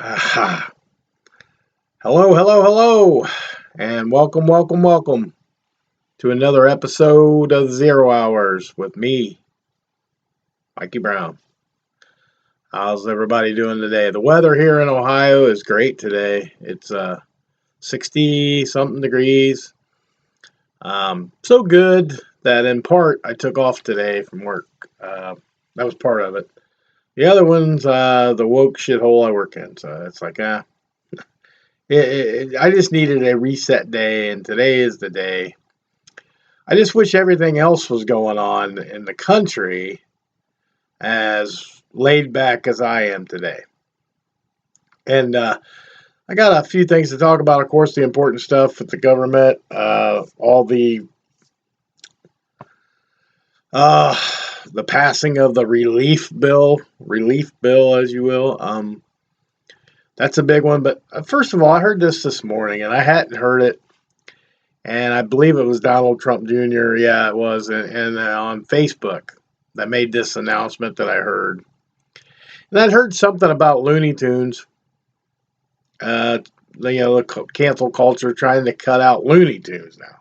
Aha. Hello, hello, hello, and welcome to another episode of Zero Hours with me, Mikey Brown. How's everybody doing today? The weather here in Ohio is great today. It's 60 something degrees. So good that in part I took off today from work. That was part of it. The other one's the woke shithole I work in. So it's like, I just needed a reset day, and today is the day. I just wish everything else was going on in the country as laid back as I am today. And I got a few things to talk about. Of course, the important stuff with the government, all the passing of the relief bill, as you will. That's a big one. But first of all, I heard this morning, and I hadn't heard it. And I believe it was Donald Trump Jr. Yeah, it was. And on Facebook that made this announcement that I heard. And I'd heard something about Looney Tunes. The cancel culture trying to cut out Looney Tunes now.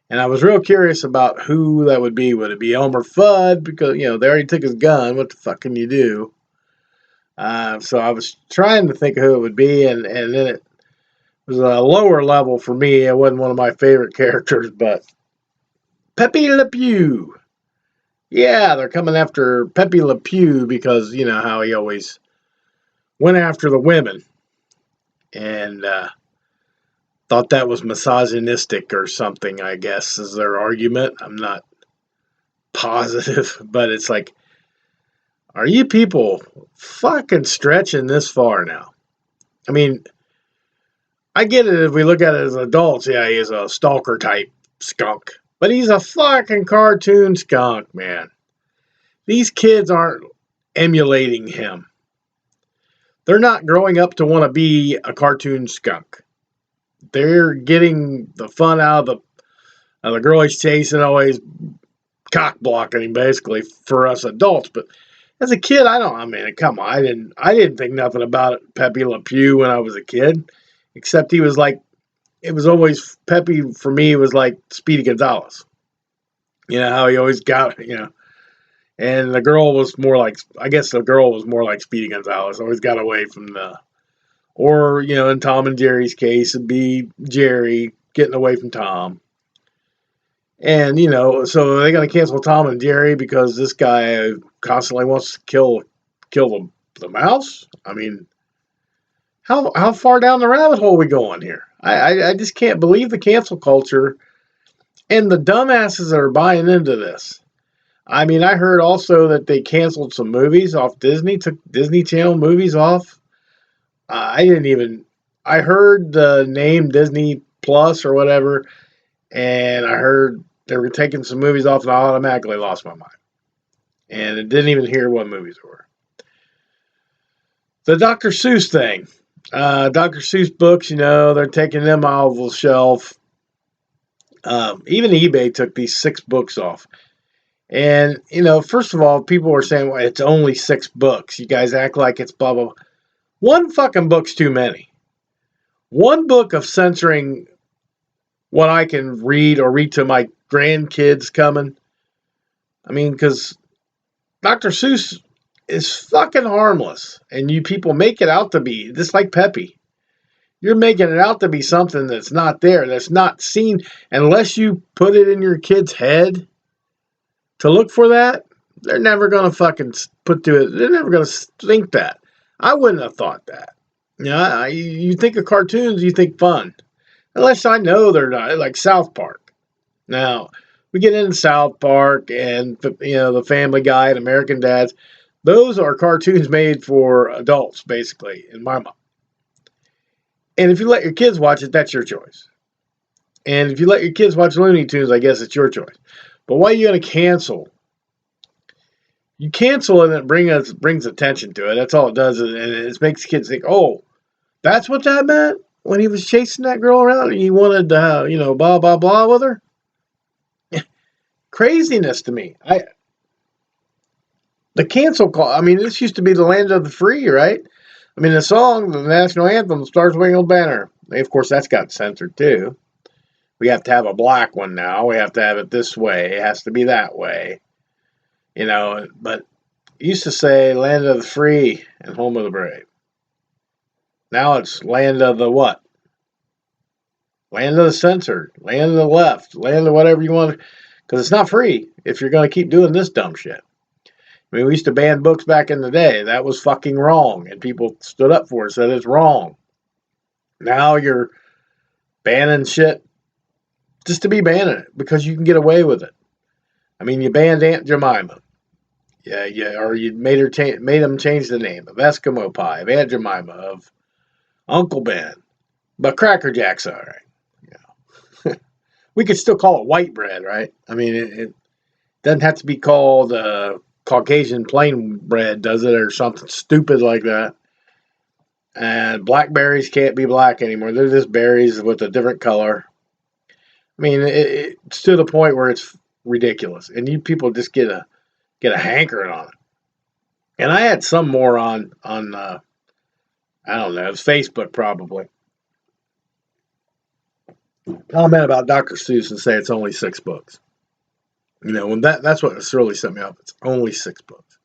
And I was real curious about who that would be. Would it be Elmer Fudd? Because, they already took his gun. What the fuck can you do? So I was trying to think of who it would be. And then it was a lower level for me. It wasn't one of my favorite characters, but Pepe Lepew. Yeah, they're coming after Pepe Lepew because you know how he always went after the women. And thought that was misogynistic or something, I guess, is their argument. I'm not positive, but it's like, are you people fucking stretching this far now? I mean, I get it if we look at it as adults. Yeah, he's a stalker type skunk. But he's a fucking cartoon skunk, man. These kids aren't emulating him. They're not growing up to want to be a cartoon skunk. They're getting the fun out of the girl he's chasing, always cock blocking him, basically, for us adults. But as a kid, come on, I didn't think nothing about Pepe Le Pew when I was a kid, except he was like, it was always, Pepe for me was like Speedy Gonzalez. You know how he always got, and the girl was more like, I guess the girl was more like Speedy Gonzalez, always got away from or, in Tom and Jerry's case, it'd be Jerry getting away from Tom. And, so they're going to cancel Tom and Jerry because this guy constantly wants to kill the mouse? I mean, how far down the rabbit hole are we going here? I just can't believe the cancel culture and the dumbasses that are buying into this. I mean, I heard also that they canceled some movies off Disney, took Disney Channel movies off. I heard the name Disney Plus or whatever, and I heard they were taking some movies off, and I automatically lost my mind. And I didn't even hear what movies were. The Dr. Seuss thing. Dr. Seuss books, they're taking them off the shelf. Even eBay took these 6 books off. And, first of all, people were saying, well, it's only 6 books. You guys act like it's blah, blah, blah. One fucking book's too many. One book of censoring what I can read or read to my grandkids coming. I mean, because Dr. Seuss is fucking harmless. And you people make it out to be, just like Pepe. You're making it out to be something that's not there, that's not seen. Unless you put it in your kid's head to look for that, they're never going to fucking put to it. They're never going to think that. I wouldn't have thought that. You think of cartoons, you think fun. Unless I know they're not, like South Park. Now, we get into South Park and, the Family Guy and American Dads. Those are cartoons made for adults, basically, in my mind. And if you let your kids watch it, that's your choice. And if you let your kids watch Looney Tunes, I guess it's your choice. But why are you going to cancel? You cancel and it brings attention to it. That's all it does. And it makes kids think, oh, that's what that meant when he was chasing that girl around and he wanted to, blah, blah, blah with her. Craziness to me. The cancel call, this used to be the land of the free, right? I mean, the song, the national anthem, Stars Spangled Banner. Of course, that's got censored too. We have to have a black one now. We have to have it this way. It has to be that way. You know, but it used to say land of the free and home of the brave. Now it's land of the what? Land of the censored, land of the left, land of whatever you want. Because it's not free if you're going to keep doing this dumb shit. I mean, we used to ban books back in the day. That was fucking wrong. And people stood up for it, said it's wrong. Now you're banning shit just to be banning it because you can get away with it. I mean, you banned Aunt Jemima. Yeah, or you made them change the name of Eskimo Pie, of Aunt Jemima, of Uncle Ben. But Cracker Jack's all right. Yeah. We could still call it white bread, right? I mean, it doesn't have to be called Caucasian plain bread, does it, or something stupid like that. And blackberries can't be black anymore. They're just berries with a different color. I mean, it's to the point where it's ridiculous, and you people just get a hankering on it. And I had some more on I don't know, it was Facebook probably. Comment about Dr. Seuss and say it's only 6 books. You know, when that's what really set me up. It's only 6 books.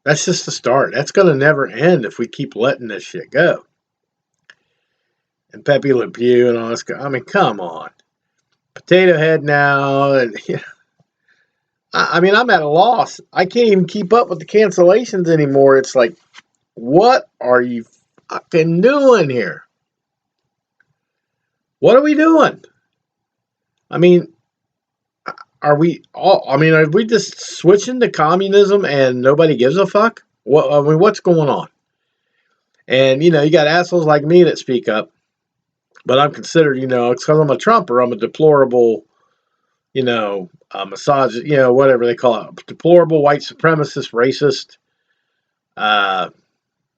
That's just the start. That's going to never end if we keep letting this shit go. And Pepe Lepew and all this. I mean, come on. Potato Head now. And, you know, I mean, I'm at a loss. I can't even keep up with the cancellations anymore. It's like, what are you fucking doing here? What are we doing? I mean, are we just switching to communism and nobody gives a fuck? What's going on? And, you know, you got assholes like me that speak up, but I'm considered, you know, it's because I'm a Trumper. I'm a deplorable, you know, misogynist, you know, whatever they call it, deplorable white supremacist, racist,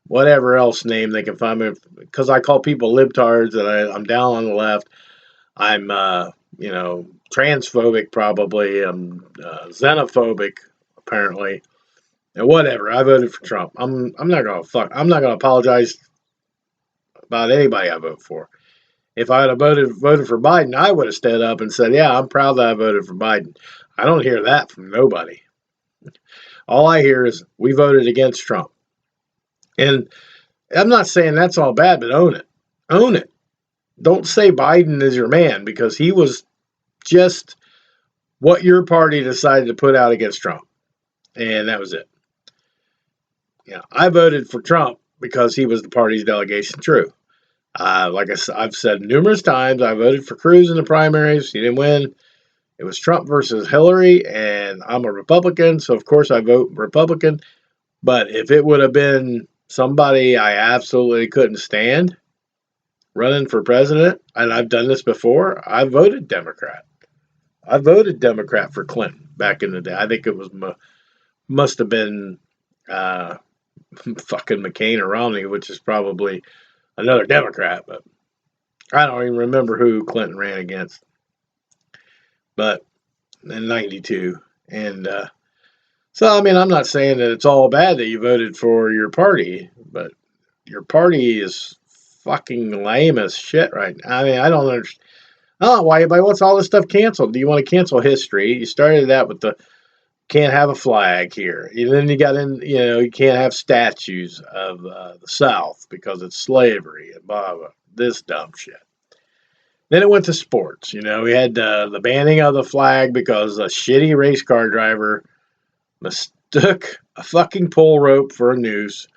whatever else name they can find me, because I call people libtards and I'm down on the left. I'm, you know, transphobic probably. I'm xenophobic apparently, and whatever. I voted for Trump. I'm not gonna apologize about anybody I vote for. If I had voted for Biden, I would have stood up and said, "Yeah, I'm proud that I voted for Biden." I don't hear that from nobody. All I hear is we voted against Trump, and I'm not saying that's all bad, but own it. Own it. Don't say Biden is your man because he was just what your party decided to put out against Trump. And that was it. Yeah, I voted for Trump because he was the party's delegation. True. Like I've said numerous times, I voted for Cruz in the primaries. He didn't win. It was Trump versus Hillary, and I'm a Republican, so of course I vote Republican. But if it would have been somebody I absolutely couldn't stand running for president, and I've done this before, I voted Democrat. I voted Democrat for Clinton back in the day. I think it was must have been fucking McCain or Romney, which is probably another Democrat, but I don't even remember who Clinton ran against. But in '92, and so I mean, I'm not saying that it's all bad that you voted for your party, but your party is fucking lame as shit right now. I mean, I don't understand. I don't know why everybody wants all this stuff canceled. Do you want to cancel history? You started that with the can't have a flag here. And then you got in, you know, you can't have statues of the South because it's slavery and blah, blah, this dumb shit. Then it went to sports. You know, we had the banning of the flag because a shitty race car driver mistook a fucking pull rope for a noose.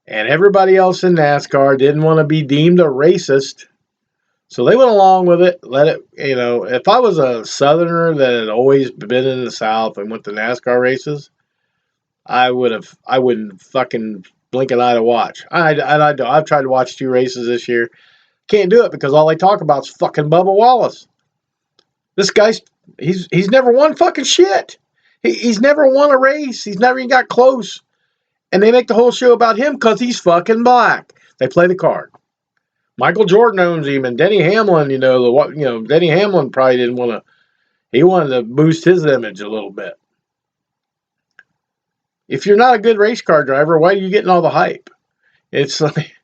And everybody else in NASCAR didn't want to be deemed a racist. So they went along with it, let it, you know, if I was a Southerner that had always been in the South and went to NASCAR races, I wouldn't fucking blink an eye to watch. I've tried to watch 2 races this year. Can't do it because all they talk about is fucking Bubba Wallace. This guy's, he's never won fucking shit. He's never won a race. He's never even got close. And they make the whole show about him because he's fucking black. They play the card. Michael Jordan owns him, and Denny Hamlin, Denny Hamlin probably didn't want to. He wanted to boost his image a little bit. If you're not a good race car driver, why are you getting all the hype? It's like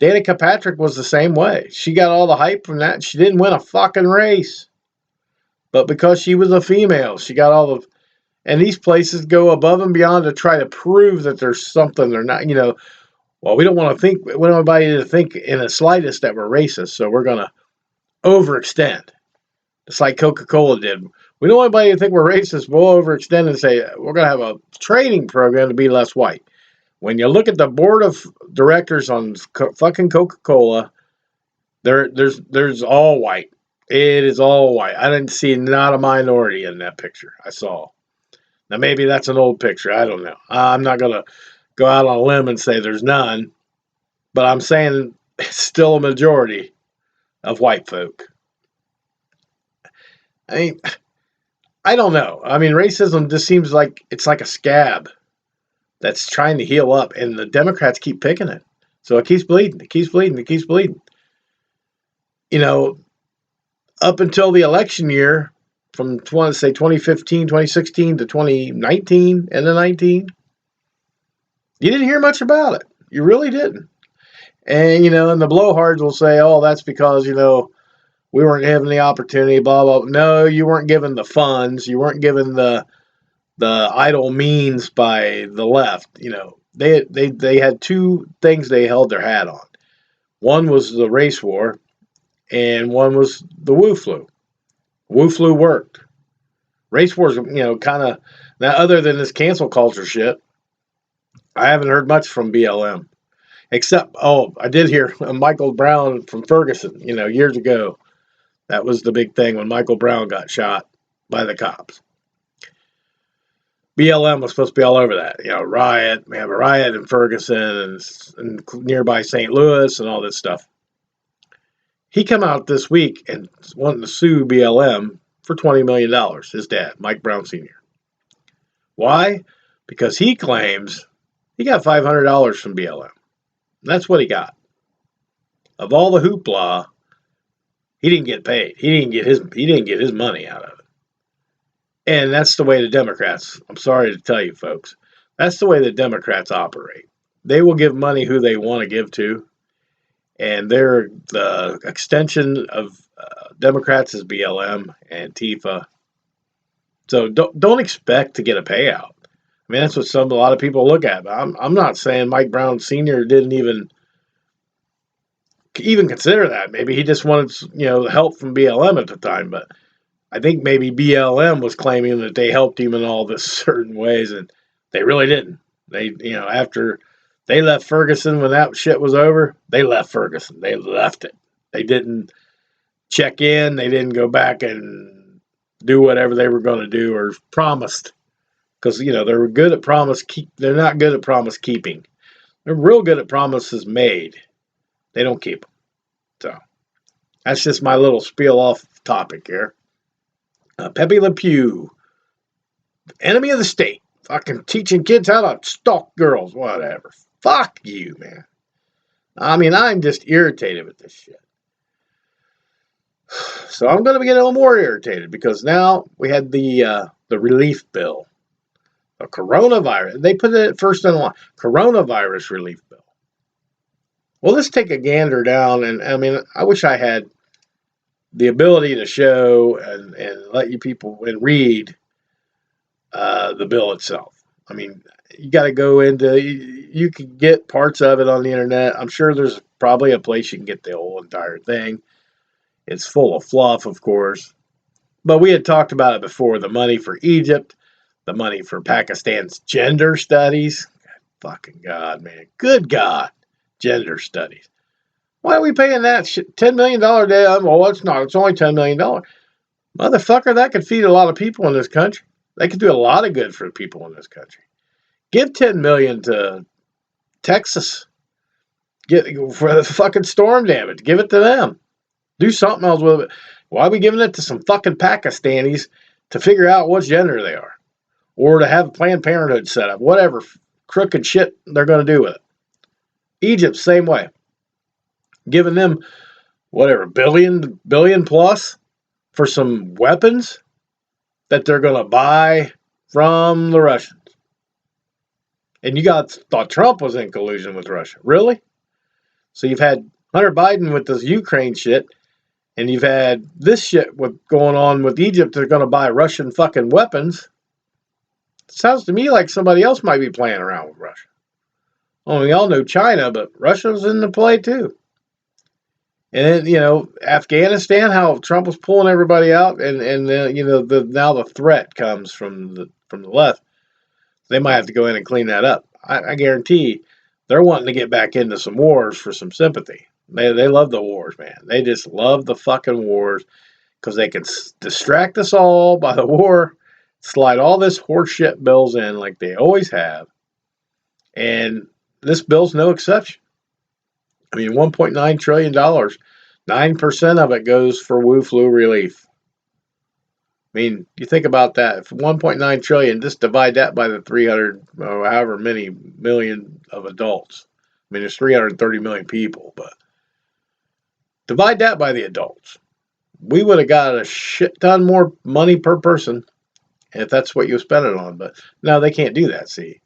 Danica Patrick was the same way. She got all the hype from that. She didn't win a fucking race. But because she was a female, she got all the. And these places go above and beyond to try to prove that there's something they're not, well, we don't want to think, we don't want anybody to think in the slightest that we're racist, so we're going to overextend. It's like Coca-Cola did. We don't want anybody to think we're racist. We'll overextend and say we're going to have a training program to be less white. When you look at the board of directors on fucking Coca-Cola, there's all white. It is all white. I didn't see not a minority in that picture I saw. Now, maybe that's an old picture. I don't know. I'm not going to go out on a limb and say there's none, but I'm saying it's still a majority of white folk. I mean, I don't know. I mean, racism just seems like it's like a scab that's trying to heal up, and the Democrats keep picking it. So it keeps bleeding. It keeps bleeding. It keeps bleeding. Up until the election year, from 2015, 2016 to 2019 and the 19, you didn't hear much about it. You really didn't. And, and the blowhards will say, oh, that's because, we weren't given the opportunity, blah, blah. No, you weren't given the funds. You weren't given the idle means by the left. They had two things they held their hat on. One was the race war, and one was the WuFlu. WuFlu worked. Race wars, kind of, now other than this cancel culture shit, I haven't heard much from BLM. Except, I did hear Michael Brown from Ferguson, years ago. That was the big thing when Michael Brown got shot by the cops. BLM was supposed to be all over that, riot. We have a riot in Ferguson and nearby St. Louis and all this stuff. He come out this week and wanting to sue BLM for $20 million, his dad, Mike Brown Sr. Why? Because he claims he got $500 from BLM. That's what he got. Of all the hoopla, he didn't get paid. He didn't get his money out of it. And that's the way the Democrats, I'm sorry to tell you folks, that's the way the Democrats operate. They will give money who they want to give to, and they're the extension of Democrats is BLM and Antifa. So don't expect to get a payout. I mean, that's what a lot of people look at. But I'm not saying Mike Brown Sr. didn't even consider that. Maybe he just wanted help from BLM at the time. But I think maybe BLM was claiming that they helped him in all this certain ways, and they really didn't. They after they left Ferguson when that shit was over, they left Ferguson. They left it. They didn't check in. They didn't go back and do whatever they were going to do or promised. Because, they're good at promise they're not good at promise keeping. They're real good at promises made. They don't keep them. So, that's just my little spiel off topic here. Pepe Lepew, enemy of the state. Fucking teaching kids how to stalk girls. Whatever. Fuck you, man. I mean, I'm just irritated with this shit. So, I'm going to get a little more irritated because now we had the relief bill. A coronavirus. They put it first in line. Coronavirus relief bill. Well, let's take a gander down. And I mean, I wish I had the ability to show and let you people and read the bill itself. I mean, you got to go into. You can get parts of it on the internet. I'm sure there's probably a place you can get the whole entire thing. It's full of fluff, of course. But we had talked about it before. The money for Egypt. The money for Pakistan's gender studies. Fucking God, man. Good God. Gender studies. Why are we paying that shit? $10 million a day? Well, it's not. It's only $10 million. Motherfucker, that could feed a lot of people in this country. They could do a lot of good for people in this country. Give $10 million to Texas. For the fucking storm damage. Give it to them. Do something else with it. Why are we giving it to some fucking Pakistanis to figure out what gender they are? Or to have Planned Parenthood set up, whatever crooked shit they're going to do with it. Egypt, same way. Giving them, whatever, billion plus for some weapons that they're going to buy from the Russians. And you guys thought Trump was in collusion with Russia. Really? So you've had Hunter Biden with this Ukraine shit, and you've had this shit going on with Egypt. They're going to buy Russian fucking weapons. Sounds to me like somebody else might be playing around with Russia. Well, we all know China, but Russia's in the play too. And then, Afghanistan, how Trump was pulling everybody out, and now the threat comes from the left. They might have to go in and clean that up. I guarantee they're wanting to get back into some wars for some sympathy. They love the wars, man. They just love the fucking wars because they can distract us all by the war, slide all this horseshit bills in like they always have, and this bill's no exception. I mean, $1.9 trillion, 9% of it goes for WuFlu relief. I mean, you think about that. If 1.9 trillion, just divide that by the 300, or however many million of adults. I mean, there's 330 million people, but divide that by the adults. We would have got a shit ton more money per person if that's what you spend it on. But no, they can't do that, see.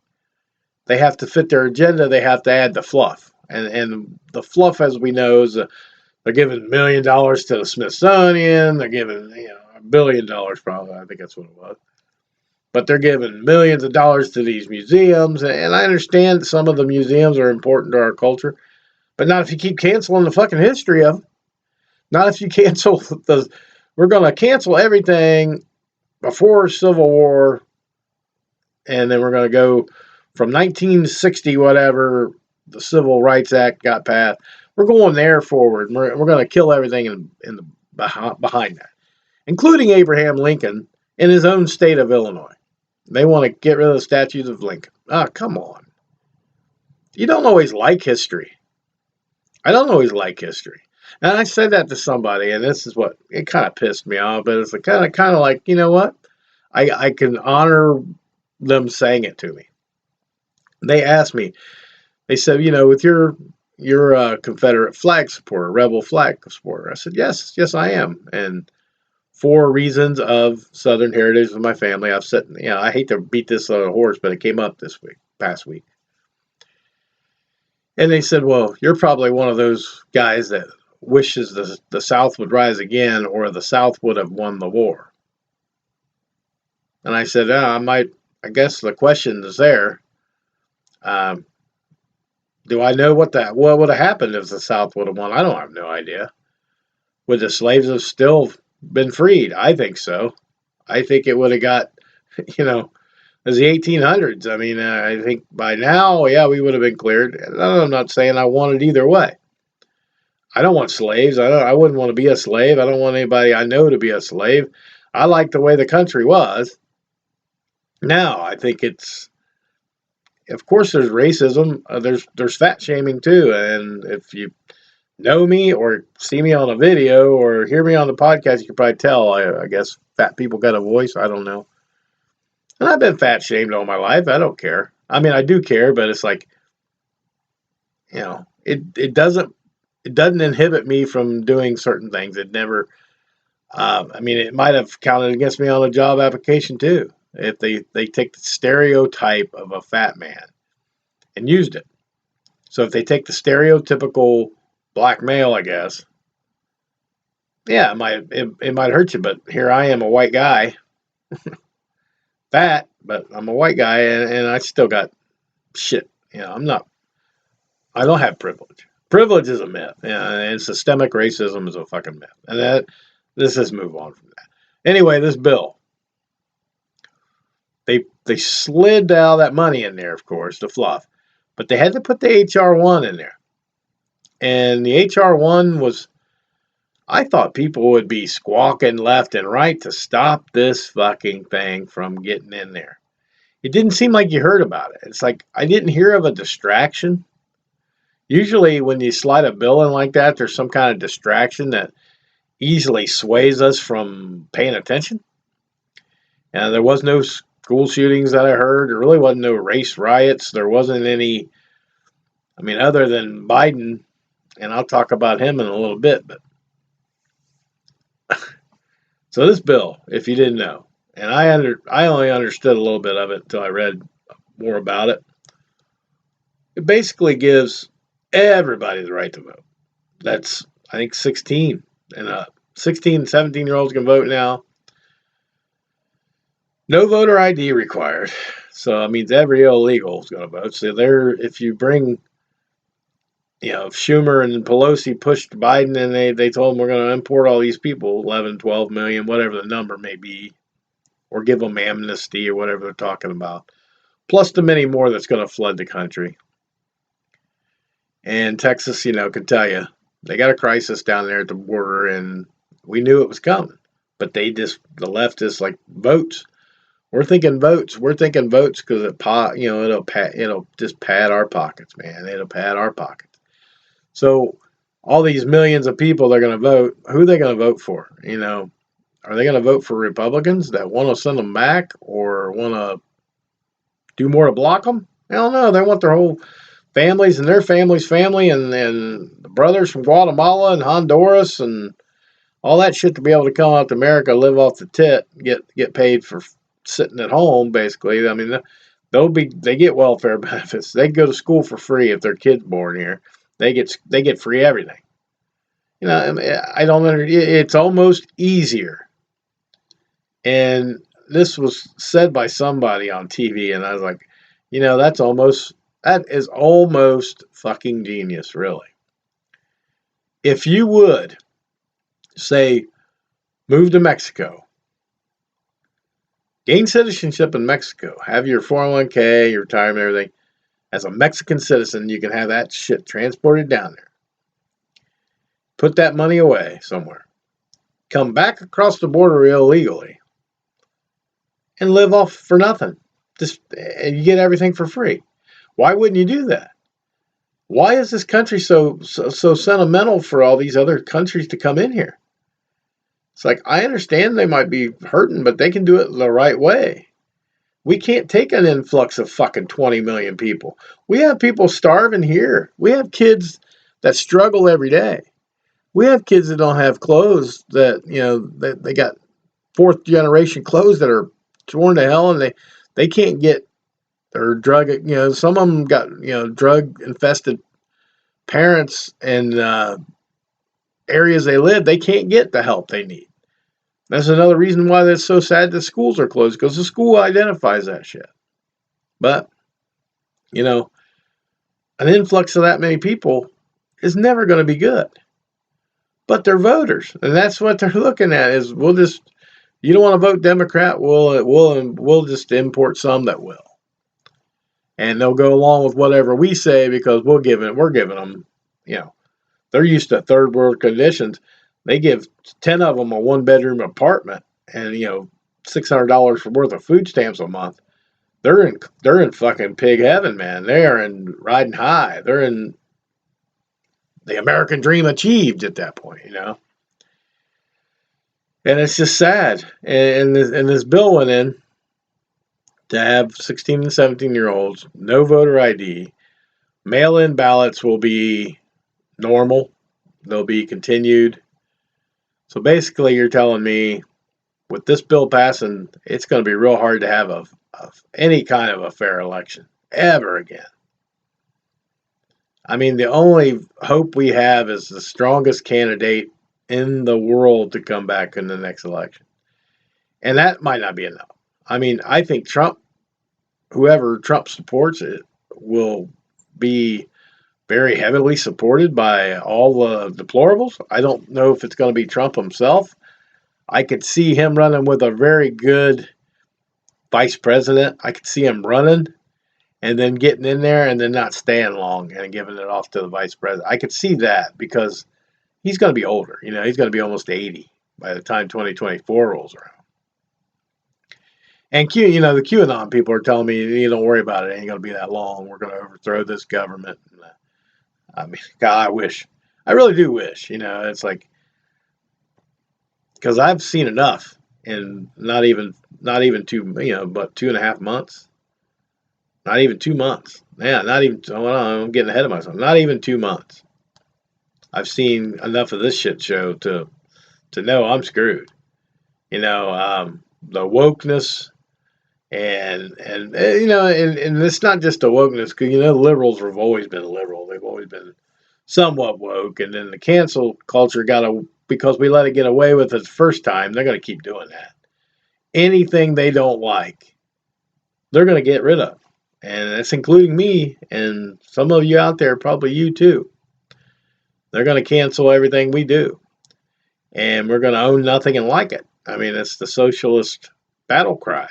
They have to fit their agenda. They have to add the fluff. And the fluff, as we know, is they're giving $1 million to the Smithsonian. They're giving, $1 billion probably. I think that's what it was. But they're giving millions of dollars to these museums. And I understand some of the museums are important to our culture. But not if you keep canceling the fucking history of them. Not if you cancel we're going to cancel everything before Civil War. And then we're going to go from 1960, whatever, the Civil Rights Act got passed. We're going there forward. We're going to kill everything in the behind that, including Abraham Lincoln in his own state of Illinois. They want to get rid of the statues of Lincoln. Ah, come on. You don't always like history. I don't always like history. And I said that to somebody, and this is what, it kind of pissed me off, but it's kind of like, you know what? I can honor them saying it to me. They asked me, they said, with you're a Confederate flag supporter, rebel flag supporter. I said, yes, I am. And for reasons of Southern heritage of my family, I've said, I hate to beat this on a horse, but it came up past week. And they said, well, you're probably one of those guys that wishes the South would rise again, or the South would have won the war. And I said, I guess the question is there. Do I know what would have happened if the South would have won? I don't have no idea. Would the slaves have still been freed? I think so. I think it would have got, as the 1800s. I mean, I think by now, we would have been cleared. I'm not saying I want it either way. I don't want slaves. I wouldn't want to be a slave. I don't want anybody I know to be a slave. I like the way the country was. Now, I think of course, there's racism. There's fat shaming too. And if you know me or see me on a video or hear me on the podcast, you can probably tell. I guess fat people got a voice. I don't know. And I've been fat shamed all my life. I don't care. I mean, I do care, but it's like, it doesn't inhibit me from doing certain things. It never. It might have counted against me on a job application too. If they take the stereotype of a fat man and used it. So if they take the stereotypical black male, I guess, it might hurt you. But here I am, a white guy, fat, but I'm a white guy, and I still got shit. I don't have privilege. Privilege is a myth, and systemic racism is a fucking myth. And let's just move on from that. Anyway, this bill. They slid all that money in there, of course, the fluff. But they had to put the HR1 in there. And the HR1 was, I thought people would be squawking left and right to stop this fucking thing from getting in there. It didn't seem like you heard about it. It's like, I didn't hear of a distraction. Usually when you slide a bill in like that, there's some kind of distraction that easily sways us from paying attention. And there was no school shootings that I heard. There really wasn't no race riots. There wasn't any, other than Biden, and I'll talk about him in a little bit. But so this bill, if you didn't know, and I only understood a little bit of it until I read more about it. It basically gives everybody the right to vote. That's, I think, 16 and 16, 17-year-olds can vote now. No voter ID required. So that means every illegal is going to vote. So if you bring, if Schumer and Pelosi pushed Biden and they told them we're going to import all these people, 11, 12 million, whatever the number may be, or give them amnesty or whatever they're talking about, plus the many more that's going to flood the country. And Texas, can tell you, they got a crisis down there at the border, and we knew it was coming. But the leftists, like, votes. We're thinking votes. We're thinking votes because it'll just pad our pockets, man. It'll pad our pockets. So all these millions of people they're going to vote, who are they going to vote for? Are they going to vote for Republicans that want to send them back or want to do more to block them? Hell no. They want their whole families and their family's family and the brothers from Guatemala and Honduras and all that shit to be able to come out to America, live off the tit, get paid for sitting at home, basically. I mean, they get welfare benefits. They go to school for free if their kid's born here. They get free everything. I don't understand. It's almost easier. And this was said by somebody on TV, and I was like, that is almost fucking genius, really. If you would say, move to Mexico, gain citizenship in Mexico, have your 401k, your retirement, everything. As a Mexican citizen, you can have that shit transported down there. Put that money away somewhere. Come back across the border illegally and live off for nothing. And you get everything for free. Why wouldn't you do that? Why is this country so sentimental for all these other countries to come in here? It's like, I understand they might be hurting, but they can do it the right way. We can't take an influx of fucking 20 million people. We have people starving here. We have kids that struggle every day. We have kids that don't have clothes that, that they got fourth generation clothes that are torn to hell and they can't get their drug, some of them got, drug infested parents and areas they live, they can't get the help they need. That's another reason why that's so sad that schools are closed, because the school identifies that shit. But, an influx of that many people is never going to be good. But they're voters, and that's what they're looking at is you don't want to vote Democrat, we'll just import some that will. And they'll go along with whatever we say because we're giving them, they're used to third world conditions. They give 10 of them a one-bedroom apartment and, $600 worth of food stamps a month. They're in fucking pig heaven, man. They are in riding high. They're in the American dream achieved at that point, And it's just sad. And this bill went in to have 16 and 17-year-olds, no voter ID. Mail-in ballots will be normal. They'll be continued. So basically, you're telling me with this bill passing, it's going to be real hard to have any kind of a fair election ever again. I mean, the only hope we have is the strongest candidate in the world to come back in the next election. And that might not be enough. I mean, I think whoever Trump supports it, will be very heavily supported by all the deplorables. I don't know if it's going to be Trump himself. I could see him running with a very good vice president. I could see him running and then getting in there and then not staying long and giving it off to the vice president. I could see that because he's going to be older. He's going to be almost 80 by the time 2024 rolls around. And the QAnon people are telling me, don't worry about it. It ain't going to be that long. We're going to overthrow this government. I mean, God, I really do wish, it's like, because I've seen enough in not even but 2.5 months. Not even 2 months. Yeah, not even, I'm getting ahead of myself. Not even 2 months. I've seen enough of this shit show to know I'm screwed. The wokeness And it's not just a wokeness, because liberals have always been liberal. They've always been somewhat woke, and then the cancel culture because we let it get away with it the first time. They're going to keep doing that. Anything they don't like, they're going to get rid of, and that's including me and some of you out there, probably you too. They're going to cancel everything we do, and we're going to own nothing and like it. I mean, it's the socialist battle cry.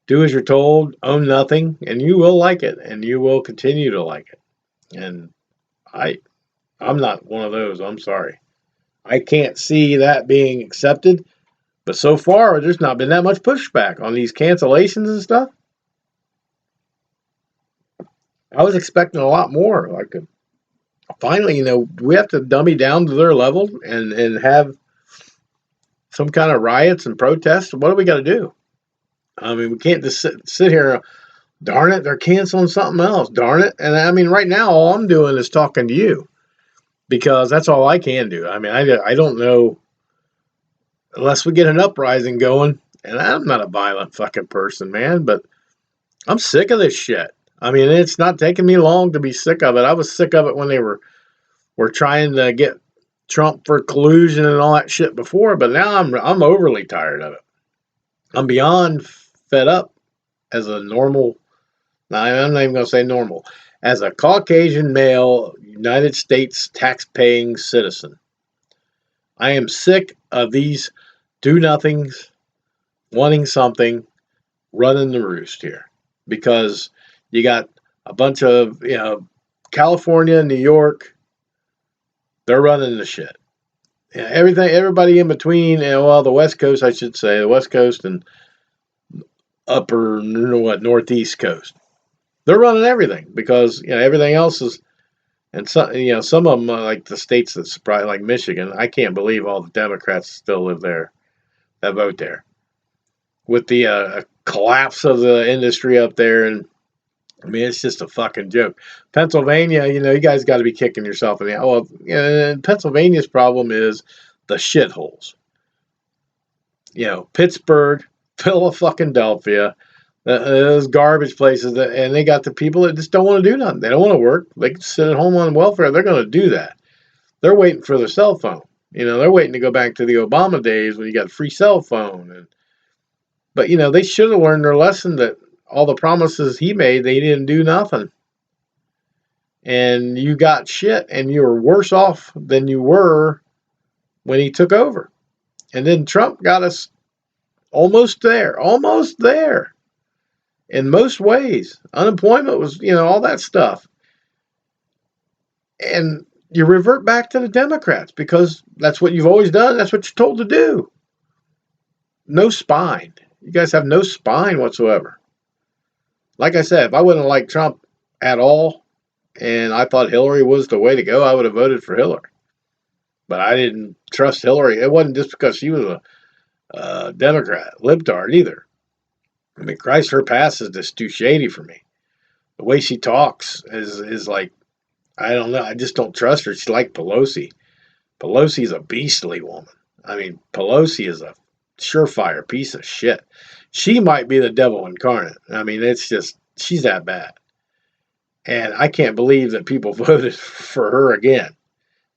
Do as you're told, own nothing, and you will like it, and you will continue to like it. And I, I'm not one of those. I'm sorry. I can't see that being accepted. But so far, there's not been that much pushback on these cancellations and stuff. I was expecting a lot more. Like, finally, we have to dummy down to their level and have some kind of riots and protests. What do we got to do? I mean, we can't just sit here. Darn it, they're canceling something else. Darn it. And I mean, right now, all I'm doing is talking to you, because that's all I can do. I mean, I don't know, unless we get an uprising going. And I'm not a violent fucking person, man, but I'm sick of this shit. I mean, it's not taking me long to be sick of it. I was sick of it when they were trying to get Trump for collusion and all that shit before, but now I'm overly tired of it. I'm beyond fed up as a normal. Now, I'm not even going to say normal. As a Caucasian male, United States tax-paying citizen, I am sick of these do-nothings wanting something, running the roost here. Because you got a bunch of, California, New York, they're running the shit. Everybody in between, the West Coast, I should say, the West Coast and upper, Northeast Coast. They're running everything, because everything else is, and some of them, like the states that surprise, like Michigan. I can't believe all the Democrats still live there, that vote there, with the collapse of the industry up there. And I mean, it's just a fucking joke. Pennsylvania, you guys got to be kicking yourself in the. Well, Pennsylvania's problem is the shitholes. Pittsburgh, Philadelphia, those garbage places, and they got the people that just don't want to do nothing. They don't want to work. They can sit at home on welfare. They're going to do that. They're waiting for their cell phone. They're waiting to go back to the Obama days when you got a free cell phone. But they should have learned their lesson, that all the promises he made, they didn't do nothing. And you got shit, and you were worse off than you were when he took over. And then Trump got us almost there in most ways. Unemployment was, all that stuff. And you revert back to the Democrats, because that's what you've always done. That's what you're told to do. No spine. You guys have no spine whatsoever. Like I said, if I wouldn't have liked Trump at all, and I thought Hillary was the way to go, I would have voted for Hillary. But I didn't trust Hillary. It wasn't just because she was a Democrat, libtard either. I mean, Christ, her past is just too shady for me. The way she talks is like, I don't know. I just don't trust her. She's like Pelosi. Pelosi's a beastly woman. I mean, Pelosi is a surefire piece of shit. She might be the devil incarnate. I mean, it's just, she's that bad. And I can't believe that people voted for her again.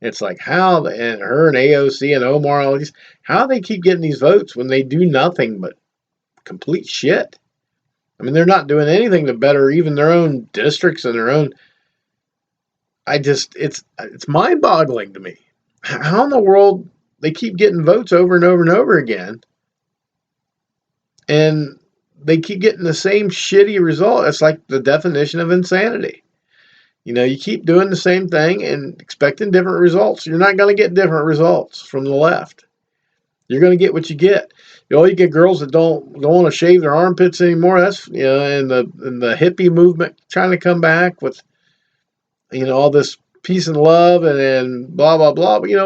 It's like, and her and AOC and Omar, all these, how they keep getting these votes when they do nothing but complete shit. I mean, they're not doing anything to better even their own districts and their own. It's mind-boggling to me. How in the world they keep getting votes over and over and over again, and they keep getting the same shitty result? It's like the definition of insanity. You keep doing the same thing and expecting different results. You're not going to get different results from the left. You're going to get what you get. You get girls that don't want to shave their armpits anymore. That's and the hippie movement trying to come back with all this peace and love and blah blah blah. But in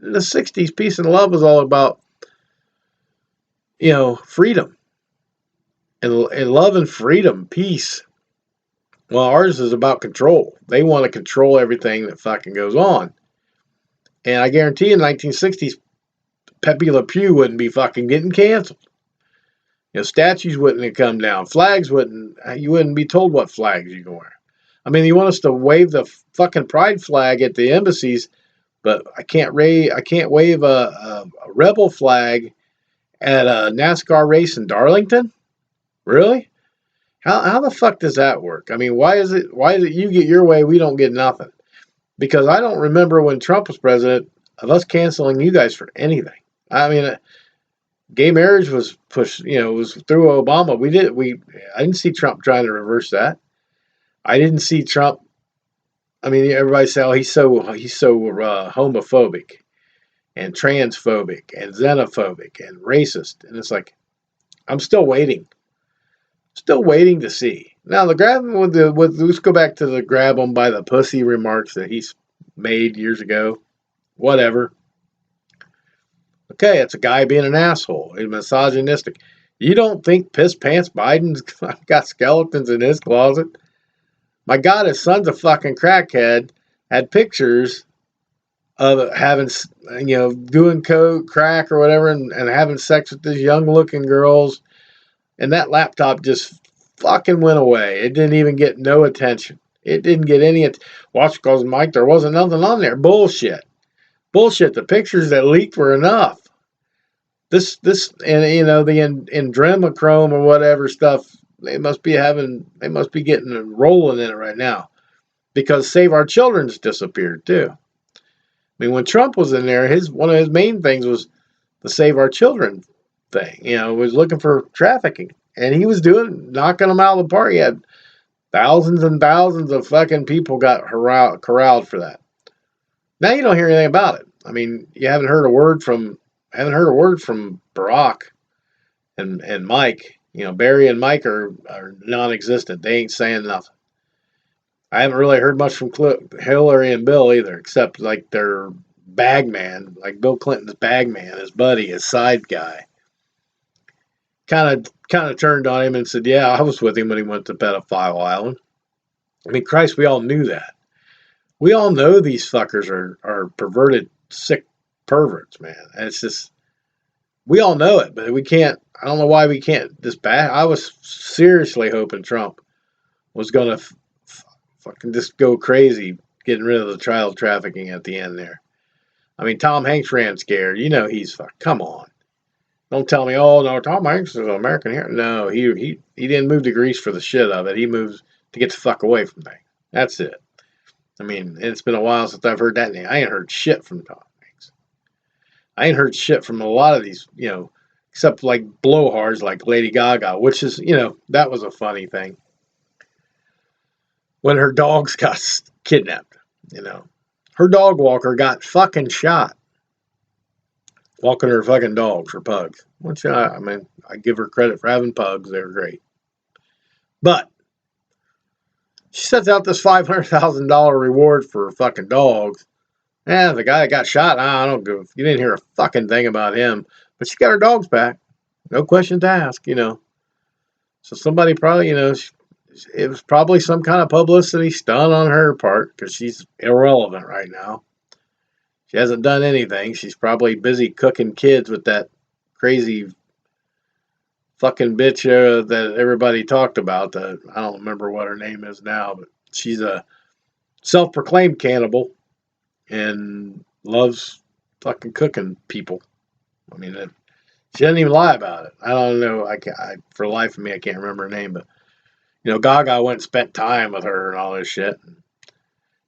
the '60s, peace and love was all about freedom and love and freedom, peace. Well, ours is about control. They want to control everything that fucking goes on. And I guarantee in the 1960s, Pepe Lepew wouldn't be fucking getting canceled. Statues wouldn't have come down. Flags wouldn't. You wouldn't be told what flags you can wear. I mean, you want us to wave the fucking pride flag at the embassies, but I can't wave a rebel flag at a NASCAR race in Darlington. Really? How the fuck does that work? I mean, why is it you get your way, we don't get nothing? Because I don't remember when Trump was president of us canceling you guys for anything. I mean, gay marriage was pushed, was through Obama. I didn't see Trump trying to reverse that. I didn't see Trump. I mean, everybody say, "Oh, he's so homophobic and transphobic and xenophobic and racist," and it's like I'm still waiting to see. Now the grab him let's go back to the grab him by the pussy remarks that he's made years ago. Whatever. Okay, it's a guy being an asshole. He's misogynistic. You don't think Piss Pants Biden's got skeletons in his closet? My God, his son's a fucking crackhead. Had pictures of having, doing coke, crack, or whatever, and having sex with these young looking girls. And that laptop just fucking went away. It didn't even get no attention. It didn't get any. Watch, because Mike, there wasn't nothing on there. Bullshit. Bullshit. The pictures that leaked were enough. This, and the adrenochrome or whatever stuff, they must be getting rolling in it right now, because Save Our Children's disappeared too. I mean, when Trump was in there, one of his main things was the Save Our Children thing. Was looking for trafficking, and he was knocking them out of the park. He had thousands and thousands of fucking people got corralled for that. Now you don't hear anything about it. I mean, you haven't heard a word from Barack and Mike. Barry and Mike are non-existent. They ain't saying nothing. I haven't really heard much from Hillary and Bill either, except like their bagman, like Bill Clinton's bagman, his buddy, his side guy. Kind of turned on him and said, "Yeah, I was with him when he went to Pedophile Island." I mean, Christ, we all knew that. We all know these fuckers are perverted, sick perverts, man. And it's just, we all know it, but we can't. I don't know why we can't just back. I was seriously hoping Trump was going to fucking just go crazy getting rid of the child trafficking at the end there. I mean, Tom Hanks ran scared. He's come on. Don't tell me, oh no, Tom Hanks is an American hero. No, he didn't move to Greece for the shit of it. He moves to get the fuck away from things. That's it. I mean, it's been a while since I've heard that name. I ain't heard shit from Tom Hanks. I ain't heard shit from a lot of these, except like blowhards like Lady Gaga, which is, that was a funny thing. When her dogs got kidnapped, her dog walker got fucking shot walking her fucking dogs, her pugs. Which, I mean, I give her credit for having pugs. They're great. But she sets out this $500,000 reward for fucking dogs. The guy that got shot, I don't give. You didn't hear a fucking thing about him. But she got her dogs back. No questions asked, So somebody probably, it was probably some kind of publicity stunt on her part, because she's irrelevant right now. She hasn't done anything. She's probably busy cooking kids with that crazy fucking bitch that everybody talked about. I don't remember what her name is now, but she's a self-proclaimed cannibal and loves fucking cooking people. I mean, she doesn't even lie about it. I don't know. For the life of me, I can't remember her name, but Gaga went and spent time with her and all this shit.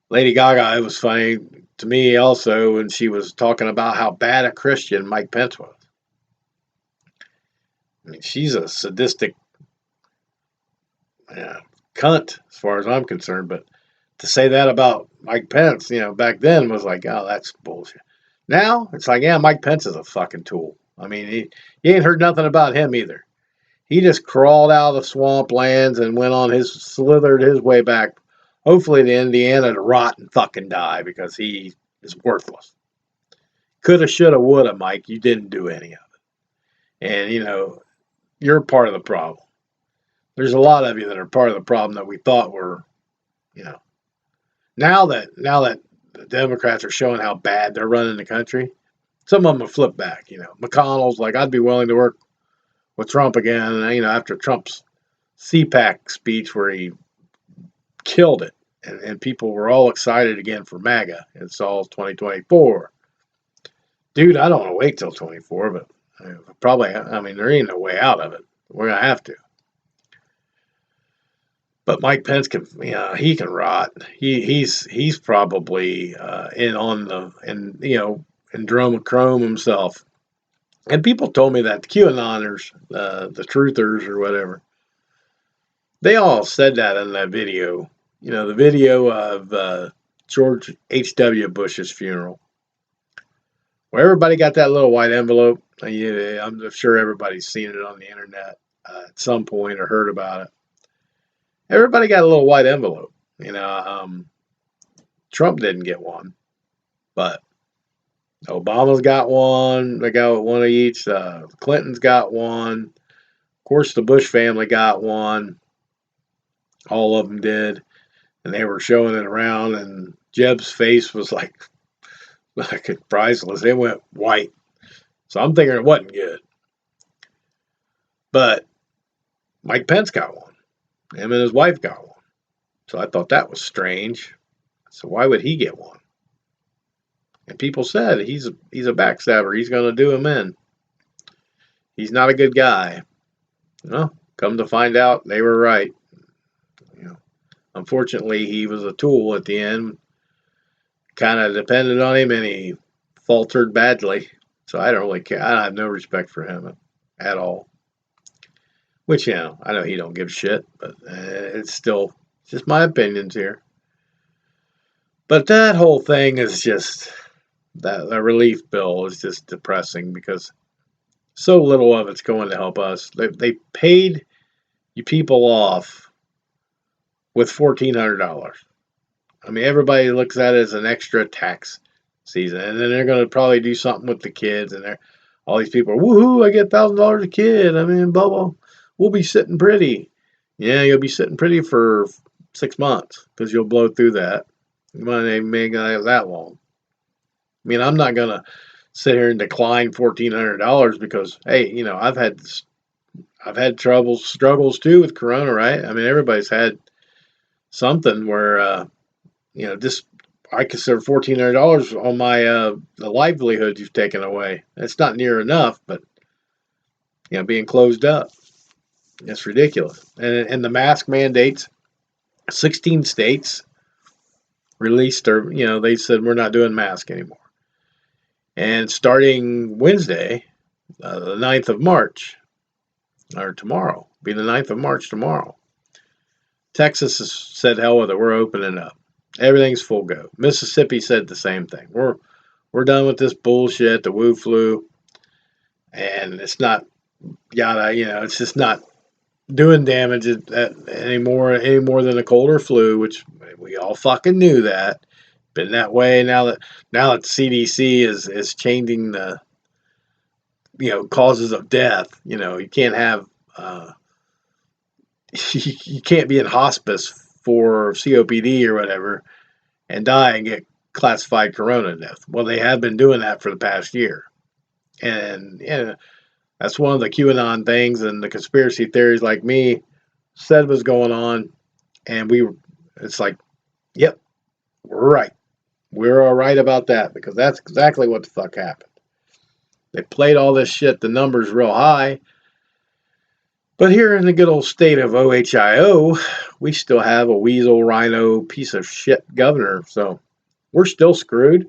Lady Gaga, it was funny to me also when she was talking about how bad a Christian Mike Pence was. I mean, she's a sadistic cunt as far as I'm concerned, but to say that about Mike Pence, back then was like, oh, that's bullshit. Now it's like, yeah, Mike Pence is a fucking tool. I mean, you ain't heard nothing about him either. He just crawled out of the swamp lands and slithered his way back, hopefully to Indiana, to rot and fucking die, because he is worthless. Coulda, shoulda, woulda, Mike. You didn't do any of it. And, you're part of the problem. There's a lot of you that are part of the problem that we thought were, now that the Democrats are showing how bad they're running the country, some of them have flipped back. McConnell's like, I'd be willing to work with Trump again. After Trump's CPAC speech where he killed it, and people were all excited again for MAGA. It's all 2024. Dude, I don't want to wait till 24, but probably, there ain't no way out of it. We're going to have to. But Mike Pence he can rot. He's probably in Dromochrome himself. And people told me that the QAnoners, the truthers or whatever, they all said that in that video. The video of George H.W. Bush's funeral, where everybody got that little white envelope. I'm sure everybody's seen it on the internet at some point or heard about it. Everybody got a little white envelope. Trump didn't get one, but Obama's got one. They got one of each. Clinton's got one. Of course, the Bush family got one. All of them did. And they were showing it around, and Jeb's face was like priceless. It went white. So I'm thinking it wasn't good. But Mike Pence got one. Him and his wife got one. So I thought that was strange. So why would he get one? And people said he's a backstabber. He's going to do him in. He's not a good guy. Well, come to find out, they were right. Unfortunately, he was a tool at the end. Kind of depended on him, and he faltered badly. So I don't really care. I have no respect for him at all. Which, I know he don't give a shit, but it's still just my opinions here. But that whole thing is just, that relief bill is just depressing because so little of it's going to help us. They paid you people off with $1,400. Everybody looks at it as an extra tax season, and then they're going to probably do something with the kids, and all these people are, woohoo, I get $1,000 a kid. Bubba, we'll be sitting pretty. Yeah, you'll be sitting pretty for 6 months because you'll blow through that. Money may not have that long. I'm not going to sit here and decline $1,400 because, hey, I've had struggles too with Corona, right? Everybody's had something where, just I consider $1,400 on my the livelihood you've taken away. It's not near enough, but being closed up, it's ridiculous. And the mask mandates, 16 states released their, they said we're not doing masks anymore. And starting Wednesday, the 9th of March, or tomorrow, be the 9th of March tomorrow, Texas has said, hell with it, we're opening up. Everything's full go. Mississippi said the same thing. We're done with this bullshit, the WuFlu, and it's not it's just not doing damage any more than a cold or flu, which we all fucking knew that. Been that way now that CDC is changing the causes of death. You can't have you can't be in hospice for COPD or whatever and die and get classified corona death. Well, they have been doing that for the past year. And that's one of the QAnon things and the conspiracy theories like me said was going on. And it's like, yep, we're right. We're all right about that because that's exactly what the fuck happened. They played all this shit, the numbers real high. But here in the good old state of OHIO, we still have a weasel, rhino, piece of shit governor. So we're still screwed.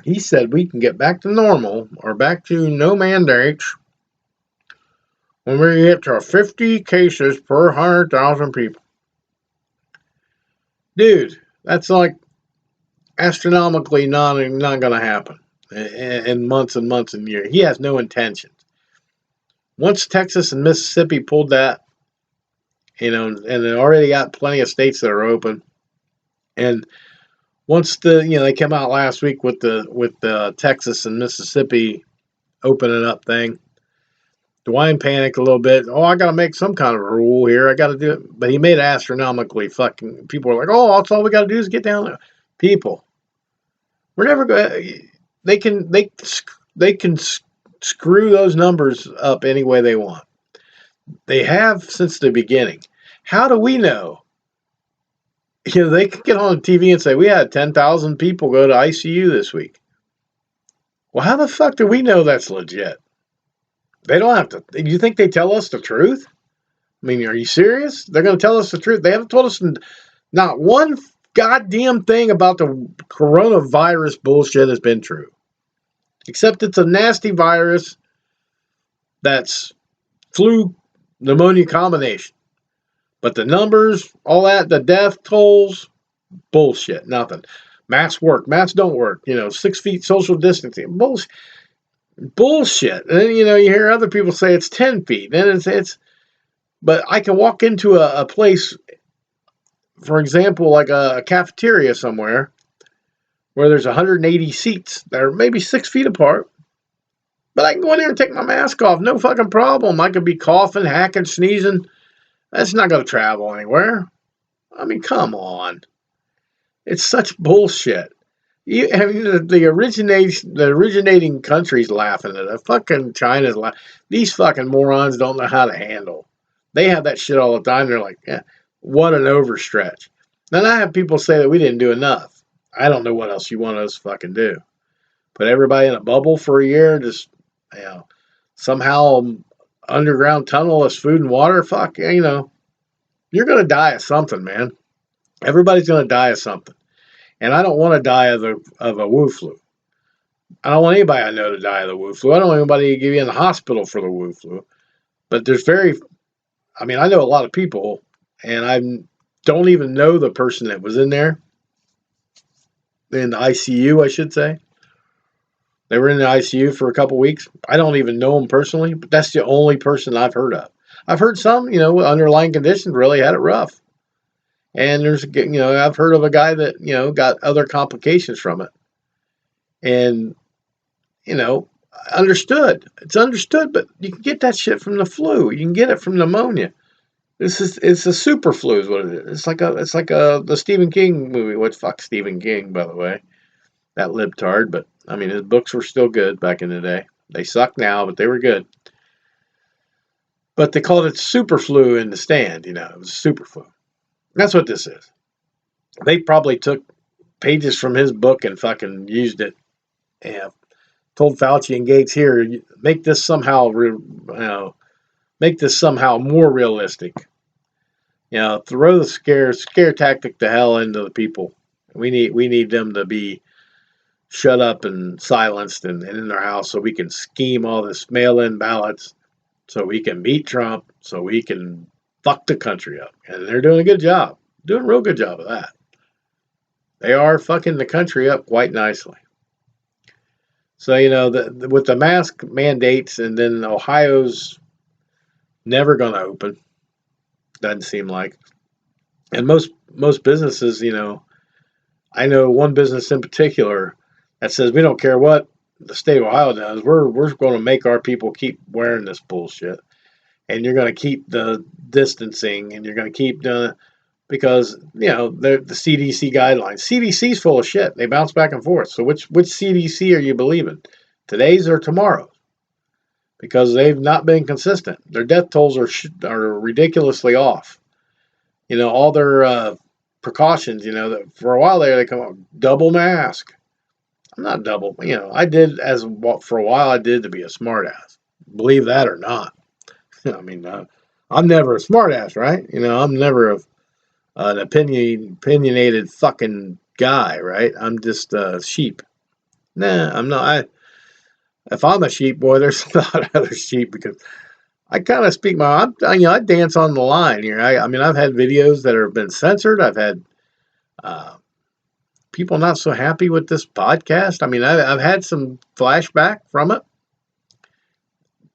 He said we can get back to normal or back to no mandates when we get to 50 cases per 100,000 people. Dude, that's like astronomically not going to happen in months and months and years. He has no intentions. Once Texas and Mississippi pulled that, and they already got plenty of states that are open, and once they came out last week with the Texas and Mississippi opening up thing, DeWine panicked a little bit. Oh, I got to make some kind of a rule here. I got to do it, but he made it astronomically fucking. People were like, oh, that's all we got to do is get down there. People, we're never going. They can screw those numbers up any way they want. They have since the beginning. How do we know? They could get on TV and say, we had 10,000 people go to ICU this week. Well, how the fuck do we know that's legit? They don't have to. You think they tell us the truth? I mean, are you serious? They're going to tell us the truth. They haven't told us not one goddamn thing about the coronavirus bullshit has been true. Except it's a nasty virus that's flu pneumonia combination. But the numbers, all that, the death tolls, bullshit, nothing. Masks work, masks don't work. 6 feet social distancing, bullshit. And then, you hear other people say it's 10 feet. Then but I can walk into a place, for example, like a cafeteria somewhere, where there's 180 seats that are maybe 6 feet apart. But I can go in there and take my mask off, no fucking problem. I could be coughing, hacking, sneezing. That's not going to travel anywhere. I mean, come on. It's such bullshit. The originating countries laughing at it. Fucking China's laughing. These fucking morons don't know how to handle. They have that shit all the time. They're like, yeah, what an overstretch. Then I have people say that we didn't do enough. I don't know what else you want us to fucking do. Put everybody in a bubble for a year, just, somehow underground tunnel us food and water. Fuck, you're going to die of something, man. Everybody's going to die of something. And I don't want to die of a WuFlu. I don't want anybody I know to die of the WuFlu. I don't want anybody to get in the hospital for the WuFlu. But I know a lot of people, and I don't even know the person that was in there. In the ICU, I should say. They were in the ICU for a couple weeks. I don't even know them personally, but that's the only person I've heard of. I've heard some, with underlying conditions really had it rough. And I've heard of a guy that, got other complications from it. And, understood. It's understood, but you can get that shit from the flu. You can get it from pneumonia. It's a super flu is what it is. It's like the Stephen King movie. What fuck Stephen King, by the way. That libtard, but his books were still good back in the day. They suck now, but they were good. But they called it super flu in the Stand, it was super flu. That's what this is. They probably took pages from his book and fucking used it. And told Fauci and Gates, here, make this somehow more realistic. Throw the scare tactic to hell into the people. We need them to be shut up and silenced and in their house so we can scheme all this mail-in ballots, so we can beat Trump, so we can fuck the country up. And they're doing a good job. Doing a real good job of that. They are fucking the country up quite nicely. So, with the mask mandates, and then Ohio's never going to open. Doesn't seem like. And most businesses, I know one business in particular that says, we don't care what the state of Ohio does. We're going to make our people keep wearing this bullshit. And you're going to keep the distancing, and you're going to keep doing it because, they're the CDC guidelines. CDC's full of shit. They bounce back and forth. So which CDC are you believing? Today's or tomorrow's? Because they've not been consistent. Their death tolls are ridiculously off. All their precautions, that for a while there they come up, double mask. I'm not double, I did for a while I did to be a smartass. Believe that or not. I'm never a smartass, right? I'm never an opinionated fucking guy, right? I'm just a sheep. Nah, I'm not. If I'm a sheep, boy, there's a lot of other sheep because I kind of speak I dance on the line here. I've had videos that have been censored. I've had people not so happy with this podcast. I've had some flashback from it.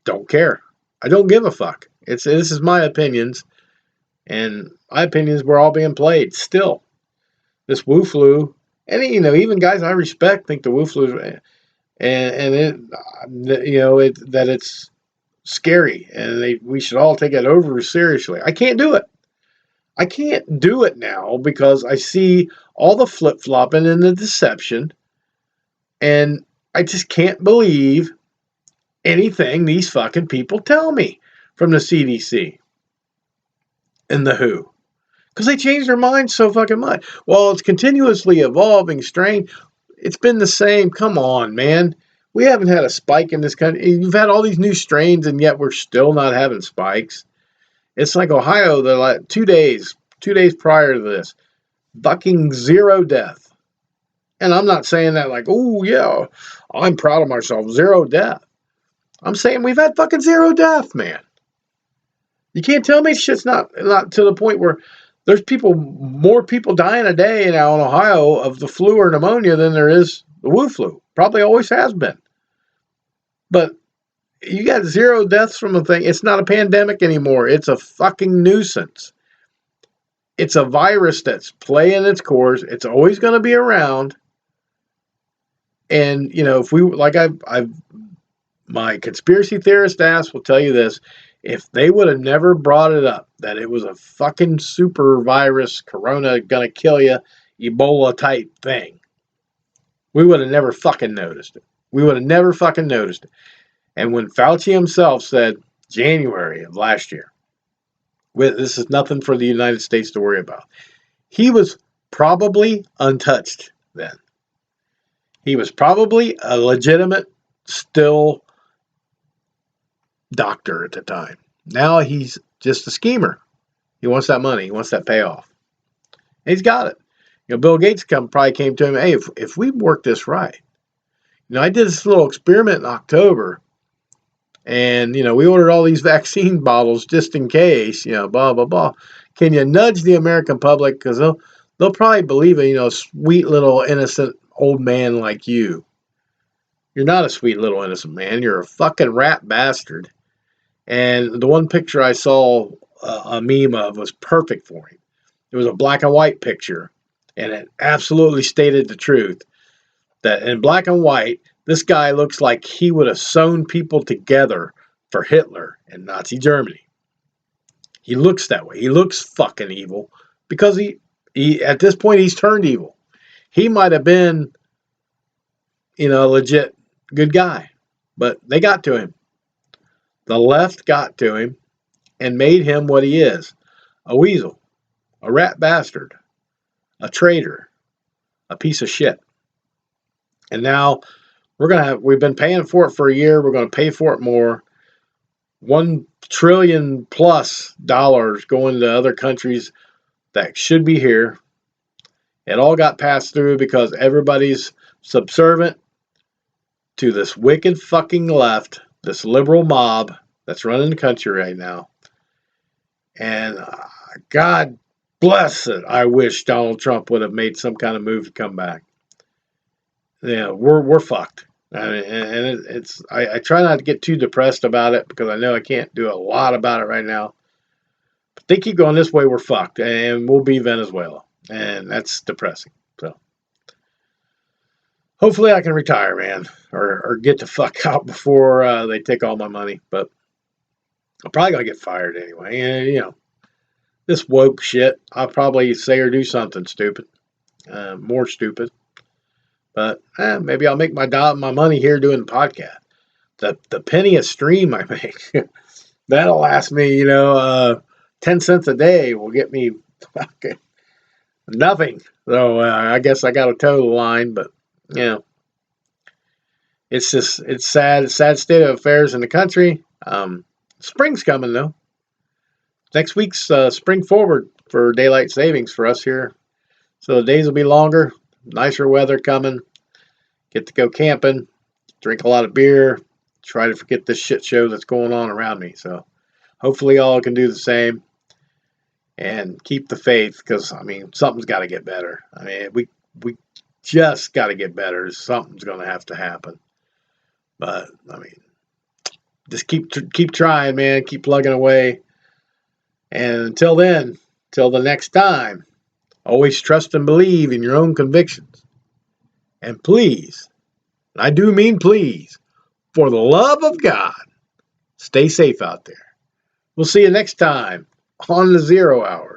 Don't care. I don't give a fuck. This is my opinions, and my opinions were all being played still. This WuFlu, and even guys I respect think the WuFlu, that it's scary, and we should all take it over seriously. I can't do it. I can't do it now because I see all the flip-flopping and the deception, and I just can't believe anything these fucking people tell me from the CDC and the WHO. Because they changed their minds so fucking much. Well, it's continuously evolving strain. It's been the same. Come on, man. We haven't had a spike in this country. You've had all these new strains, and yet we're still not having spikes. It's like Ohio, the like 2 days prior to this, fucking zero death. And I'm not saying that like, oh yeah, I'm proud of myself, zero death. I'm saying we've had fucking zero death, man. You can't tell me shit's not to the point where there's more people dying a day now in Ohio of the flu or pneumonia than there is the WuFlu. Probably always has been. But you got zero deaths from a thing. It's not a pandemic anymore. It's a fucking nuisance. It's a virus that's playing its course. It's always going to be around. And, you know, if we, like my conspiracy theorist ass will tell you this, if they would have never brought it up, that it was a fucking super virus, corona, gonna kill you, Ebola type thing, we would have never fucking noticed it. We would have never fucking noticed it. And when Fauci himself said, January of last year, this is nothing for the United States to worry about, he was probably untouched then. He was probably a legitimate, still doctor at the time. Now he's just a schemer. He wants that money. He wants that payoff. And he's got it. You know, Bill Gates probably came to him, hey, if we work this right. You know, I did this little experiment in October, and, you know, we ordered all these vaccine bottles just in case, you know, blah, blah, blah. Can you nudge the American public? Because they'll probably believe it, you know, sweet little innocent old man like you. You're not a sweet little innocent man. You're a fucking rat bastard. And the one picture I saw a meme of was perfect for him. It was a black and white picture, and it absolutely stated the truth. That in black and white, this guy looks like he would have sewn people together for Hitler in Nazi Germany. He looks that way. He looks fucking evil because he at this point, he's turned evil. He might have been, you know, a legit good guy, but they got to him. The left got to him and made him what he is, a weasel, a rat bastard, a traitor, a piece of shit. And now we've been paying for it for a year. We're going to pay for it more. $1 trillion plus going to other countries that should be here. It all got passed through because everybody's subservient to this wicked fucking left, this liberal mob that's running the country right now. And God bless it, I wish Donald Trump would have made some kind of move to come back. Yeah, we're fucked. I mean, and I try not to get too depressed about it because I know I can't do a lot about it right now. But they keep going this way, we're fucked, and we'll be Venezuela, and that's depressing. So hopefully I can retire, man, or get the fuck out before they take all my money. But I'm probably gonna get fired anyway. And, you know, this woke shit, I'll probably say or do something stupid, more stupid. But maybe I'll make my money here doing the podcast. The penny a stream I make, that'll last me, you know, 10 cents a day will get me fucking nothing. So I guess I got to toe the line, but, you know, it's sad state of affairs in the country. Spring's coming, though. Next week's spring forward for daylight savings for us here. So the days will be longer. Nicer weather coming. Get to go camping, drink a lot of beer, try to forget this shit show that's going on around me. So hopefully y'all can do the same and keep the faith because, I mean, something's got to get better. I mean, we just got to get better. Something's going to have to happen. But, I mean, just keep trying, man. Keep plugging away. And until then, till the next time, always trust and believe in your own convictions. And please, and I do mean please, for the love of God, stay safe out there. We'll see you next time on the 0 Hour.